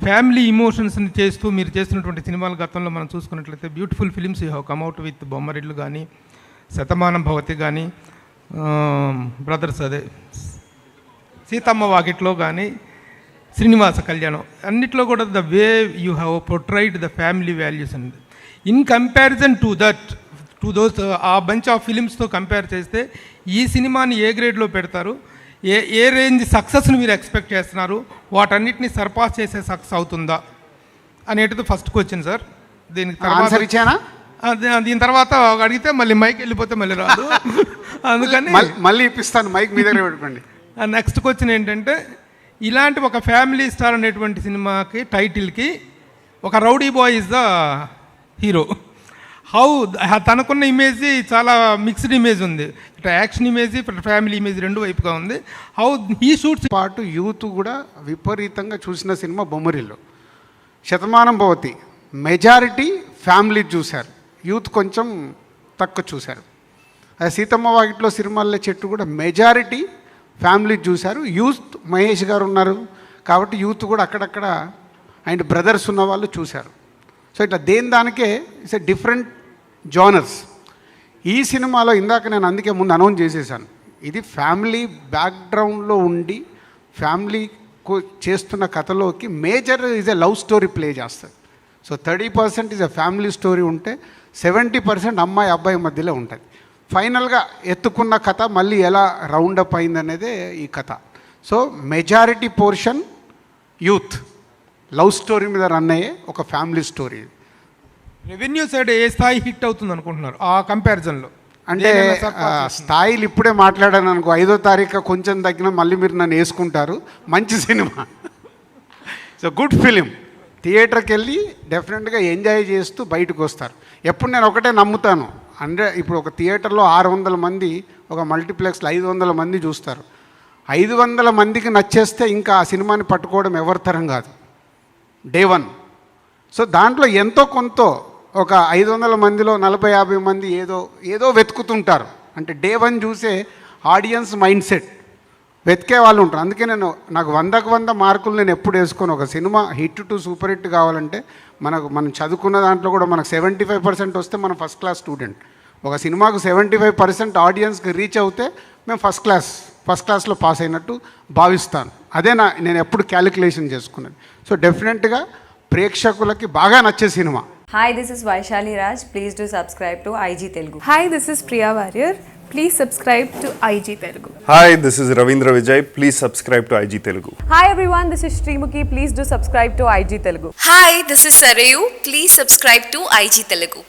Family ఇమోషన్స్ని చేస్తూ మీరు చేస్తున్నటువంటి సినిమాల గతంలో మనం చూసుకున్నట్లయితే beautiful films you have come out with Bommarillu కానీ, శతమానం భవతి కానీ, బ్రదర్స్ అదే సీతమ్మ వాకిట్లో కానీ, శ్రీనివాస కళ్యాణం, అన్నిట్లో కూడా the way you have portrayed the family values and in comparison to that to those uh bunch of ఫిలిమ్స్తో కంపేర్ చేస్తే ఈ సినిమాని ఏ గ్రేడ్లో పెడతారు, ఏ రేంజ్ సక్సెస్ని మీరు ఎక్స్పెక్ట్ చేస్తున్నారు, వాటన్నిటిని సర్పాస్ చేసే సక్సెస్ అవుతుందా అనేటిది ఫస్ట్ క్వశ్చన్ సార్. దీనికి తర్వాత దీని తర్వాత అడిగితే మళ్ళీ మైక్ వెళ్ళిపోతే మళ్ళీ రాదు, అందుకని మళ్ళీ ఇప్పిస్తాను మైక్ మీ దగ్గర పెట్టుకోండి. నెక్స్ట్ క్వశ్చన్ ఏంటంటే, ఇలాంటి ఒక ఫ్యామిలీ స్టార్ అనేటువంటి సినిమాకి టైటిల్కి ఒక rowdy boy is the hero. How తనకున్న ఇమేజ్ చాలా మిక్స్డ్ ఇమేజ్ ఉంది, ఇట్లా యాక్షన్ ఇమేజ్ ఫ్యామిలీ ఇమేజ్ రెండు వైపుగా ఉంది. హౌ హీ షూట్స్ పాటు యూత్ కూడా విపరీతంగా చూసిన cinema Bommarillu. Shatamanam Bhavati majority family చూశారు, యూత్ కొంచెం తక్కువ చూశారు. అదే సీతమ్మ వాకిట్లో సిరిమల్లె చెట్టు కూడా మెజారిటీ ఫ్యామిలీ చూశారు. యూత్ మహేష్ గారు ఉన్నారు కాబట్టి యూత్ కూడా అక్కడక్కడ అండ్ బ్రదర్స్ ఉన్న వాళ్ళు చూశారు. సో ఇట్లా దానికే ఇట్స్ ఎ డిఫరెంట్ జానర్స్. ఈ సినిమాలో ఇందాక నేను అందుకే ముందు అనౌన్స్ చేసేసాను, ఇది ఫ్యామిలీ బ్యాక్గ్రౌండ్లో ఉండి ఫ్యామిలీ చేస్తున్న కథలోకి major is a love story play చేస్తుంది. So 30% is a family story ఉంటే 70% అమ్మాయి అబ్బాయి మధ్యలో ఉంటుంది. ఫైనల్గా ఎత్తుకున్న కథ మళ్ళీ ఎలా రౌండప్ అయిందనేదే ఈ కథ. So majority portion youth love story మీద రన్ అయ్యే ఒక ఫ్యామిలీ స్టోరీ. రెవెన్యూ సైడ్ ఏ స్థాయి హిట్ అవుతుంది అనుకుంటున్నారు ఆ కంపారిజన్లో? అంటే స్థాయిలు ఇప్పుడే మాట్లాడాను అనుకో, 5వ తారీఖు కొంచెం తగ్గిన మళ్ళీ మీరు నన్ను వేసుకుంటారు. మంచి సినిమా, సో గుడ్ ఫిలిం. థియేటర్కి వెళ్ళి డెఫినెట్గా ఎంజాయ్ చేస్తూ బయటకు వస్తారు. ఎప్పుడు నేను ఒకటే నమ్ముతాను, ఇప్పుడు ఒక థియేటర్లో 600 మంది, ఒక మల్టీప్లెక్స్లో 500 మంది చూస్తారు. 500 మందికి నచ్చేస్తే ఇంకా ఆ సినిమాని పట్టుకోవడం ఎవరి తరం కాదు, డే 1. సో దాంట్లో ఎంతో కొంత ఒక 500 మందిలో 40-50 మంది ఏదో వెతుకుతుంటారు. అంటే డే 1 చూసే ఆడియన్స్ మైండ్ సెట్ వెతికే వాళ్ళు ఉంటారు. అందుకే నాకు 100కు 100 మార్కులు నేను ఎప్పుడు వేసుకోను. ఒక cinema hit to super hit కావాలంటే మనం చదువుకున్న దాంట్లో కూడా మనకు 75% వస్తే మనం ఫస్ట్ క్లాస్ స్టూడెంట్. ఒక సినిమాకు 75% ఆడియన్స్కి రీచ్ అవుతే మేము ఫస్ట్ క్లాస్లో పాస్ అయినట్టు భావిస్తాను. అదే నేను ఎప్పుడు క్యాలిక్యులేషన్ చేసుకున్నాను. సో డెఫినెట్గా ప్రేక్షకులకి బాగా నచ్చే cinema. Hi, this is Vaishali Raj. Please do subscribe to IG Telugu. Hi, this is Priya Warrior. Please subscribe to IG Telugu. Hi, this is Ravindra Vijay. Please subscribe to IG Telugu. Hi everyone, this is Srimuki. Please do subscribe to IG Telugu. Hi, this is Sarayu. Please subscribe to IG Telugu.